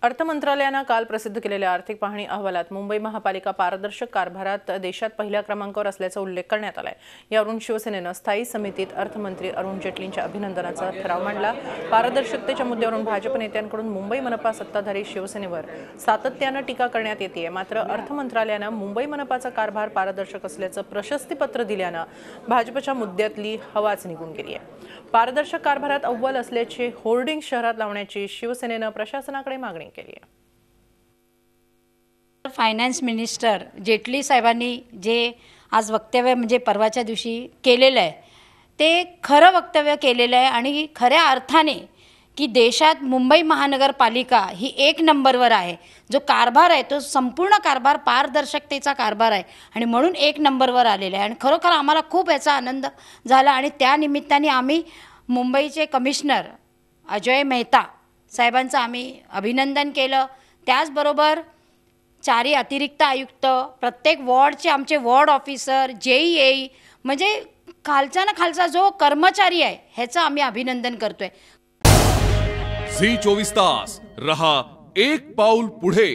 अर्थ मंत्रालयाने काल प्रसिद्ध केलेल्या आर्थिक पाहणी अहवालात मुंबई महापालिका पारदर्शक कारभारात देशात पहिल्या क्रमांकावर असल्याचा उल्लेख करण्यात आलाय। यावरून शिवसेनेने स्थायी समितीत अर्थमंत्री अरुण जेटलींच्या अभिनंदनाचा ठराव मांडला। पारदर्शकतेच्या मुद्द्यावरून भाजप नेत्यांकडून मुंबई मनपा सत्ताधारी शिवसेनेवर सातत्याने टीका करण्यात येते। मात्र अर्थ मंत्रालयाने मुंबई मनपाचा कारभार पारदर्शक असल्याचं प्रशस्तीपत्र दिल्याने भाजपच्या मुद्द्यातली हवाच निघून गेली आहे। पारदर्शक कारभारात अव्वल असल्याचे होर्डिंग शहरात लावण्याची शिवसेनेने प्रशासनाकडे मागणी केली आहे। फायनान्स मिनिस्टर जेटली साहेबांनी जे आज वक्तव्य म्हणजे परवाच्या दिवशी केलेलं आहे ते खरं वक्तव्य केलेलं आहे आणि खऱ्या अर्थाने की देशात मुंबई महानगरपालिका ही एक नंबरवर आहे। जो कारभार आहे तो संपूर्ण कारभार पारदर्शकतेचा कारभार आहे आणि म्हणून एक नंबरवर आलेला आहे आणि खरोखर आम्हाला खूप याचा आनंद झाला आणि त्या निमित्ताने आम्ही मुंबईचे कमिशनर अजय मेहता साहेबांचं आम्ही अभिनंदन केलं। त्याचबरोबर चारी अतिरिक्त आयुक्त, प्रत्येक वॉर्डचे आमचे वॉर्ड ऑफिसर, JEA म्हणजे खालचा ना खालचा जो कर्मचारी आहे ह्याचं आम्ही अभिनंदन करतोय। झी 24 तास रहा एक पाऊल पुढे।